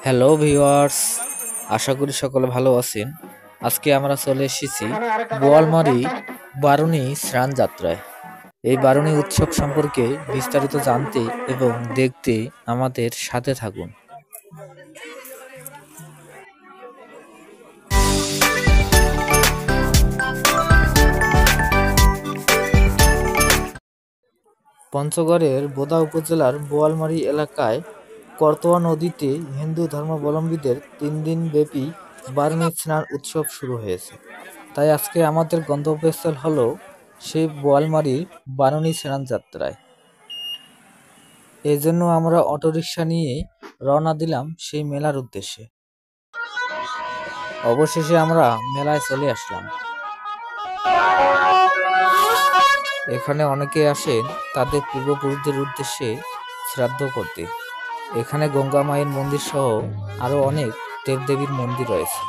Hello viewers, আশা করি সকলে ভালো আছেন। আজকে আমরা চলে এসেছি বোয়ালমারী বারুণী স্নান যাত্রায়। এই বারুণী উৎসব সম্পর্কে বিস্তারিত জানতে এবং দেখতে আমাদের সাথে থাকুন। পঞ্চগড়ের বোদা উপজেলার বোয়ালমারী এলাকায় করতোয়া নদীতে হিন্দু ধর্মাবলম্বীদের 3 দিন ব্যাপী বারুণী স্নান উৎসব শুরু হয়েছে। তাই আজকে আমাদের গন্তব্যস্থল হলো সেই বোয়ালমারীর বারুণী স্নান যাত্রায়। এই জন্য আমরা অটোরিকশা নিয়ে রওনা দিলাম সেই মেলার উদ্দেশ্যে। অবশেষে আমরা মেলায় চলে আসলাম। এখানে অনেকে আসেন তাদের পূর্বপুরুষদের উদ্দেশ্যে শ্রাদ্ধ করতে। এখানে গঙ্গা মায়ের মন্দির সহ আরো অনেক দেবদেবীর মন্দির রয়েছে।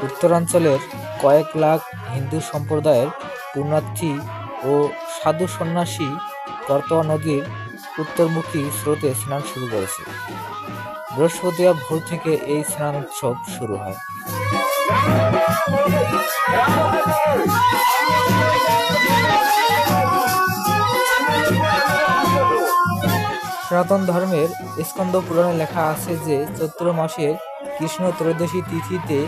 উত্তরাঞ্চলের কয়েক লাখ হিন্দু সম্প্রদায়ের পুণ্যার্থী ও সাধু সন্ন্যাসী করতোয়া নদীর উত্তরমুখী স্রোতে স্নান শুরু করেছে। বৃহস্পতিবার ভোর থেকে এই স্নান উৎসব শুরু হয়। সনাতন ধর্মের স্কন্দ পুরাণে লেখা আছে যে চৈত্র মাসের কৃষ্ণ ত্রয়োদশী তিথিতে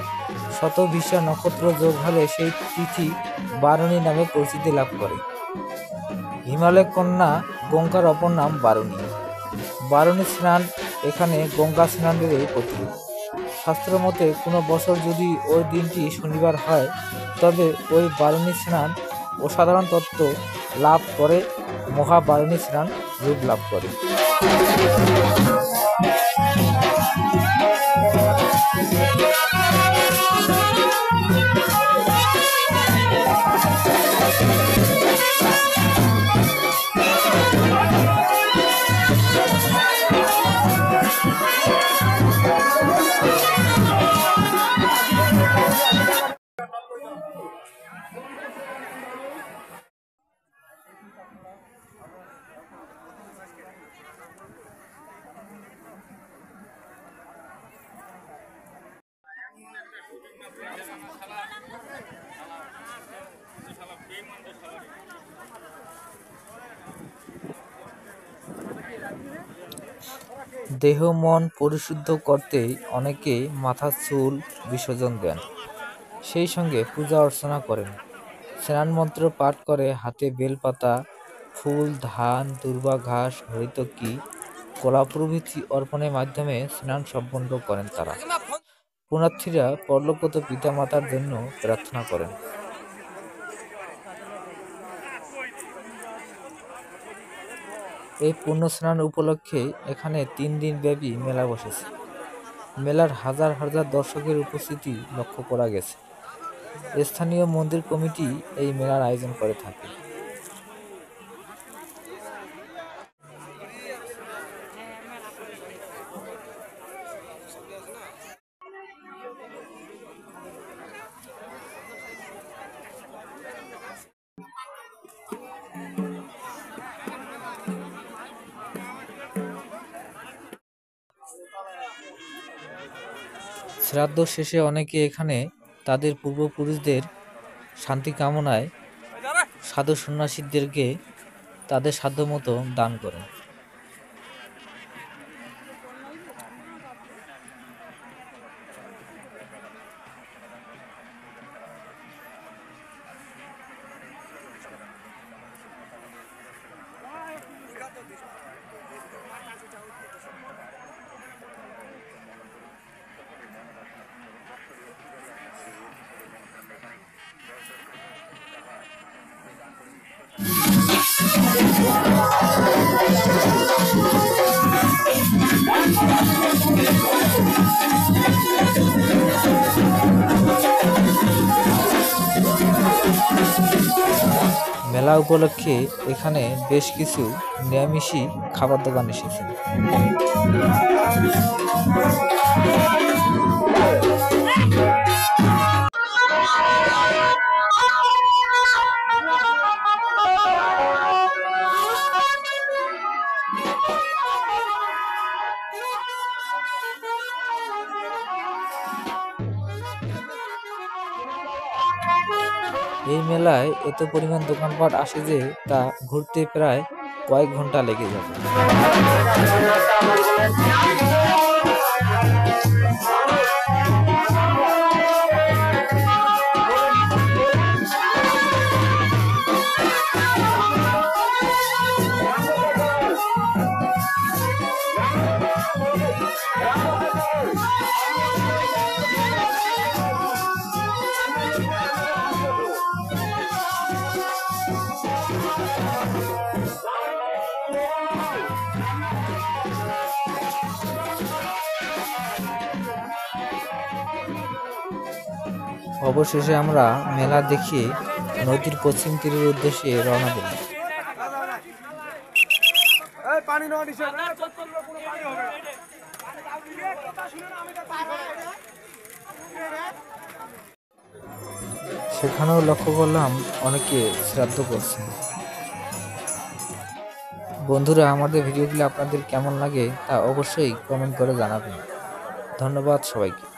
শতভিষা নক্ষত্র যোগ হলে সেই তিথি বারুণী নামে পরিচিতি লাভ করে। হিমালয় কন্যা গঙ্গার অপর নাম বারুণী। বারুণী স্নান এখানে গঙ্গা স্নানের প্রতীক। শাস্ত্র মতে কোনো বছর যদি ওই দিনটি শনিবার হয় তবে ওই বারুণী স্নান অসাধারণ তত্ত্ব লাভ করে মহাবারুণী স্নান রূপ লাভ করে। দেহ মন পরিশুদ্ধ করতে অনেকে মাথার চুল বিসর্জন দেন, সেই সঙ্গে পূজা অর্চনা করেন। স্নান মন্ত্র পাঠ করে হাতে বেলপাতা, ফুল, ধান, দুর্বা ঘাস, হরিতকি, কলা প্রভৃতি অর্পণের মাধ্যমে স্নান সম্পন্ন করেন তারা। পুণ্যার্থীরা পরলোকগত পিতামাতার জন্য প্রার্থনা করেন। এই পুণ্য স্নান উপলক্ষে এখানে 3 দিন ব্যাপী মেলা বসেছে। মেলার হাজার হাজার দর্শকের উপস্থিতি লক্ষ্য করা গেছে। স্থানীয় মন্দির কমিটি এই মেলার আয়োজন করে থাকে। শ্রাদ্ধ শেষে অনেকে এখানে তাদের পূর্বপুরুষদের শান্তি কামনায় সাধু সন্ন্যাসীদেরকে তাদের সাধ্যমতো দান করেন। মেলা উপলক্ষে এখানে বেশ কিছু নিরামিষী খাবার দোকান এসেছে। এই মেলায় এত পরিমাণ দোকানপাট আসে যে তা ঘুরতে প্রায় কয়েক ঘন্টা লেগে যাবে। অবশেষে আমরা মেলা দেখিয়ে নদীর পশ্চিম তীরের উদ্দেশ্যে রওনা দিলাম। সেখানেও লক্ষ্য করলাম অনেকে শ্রাদ্ধ করছে। বন্ধুরা, আমাদের ভিডিওগুলো আপনাদের কেমন লাগে তা অবশ্যই কমেন্ট করে জানাবেন। ধন্যবাদ সবাইকে।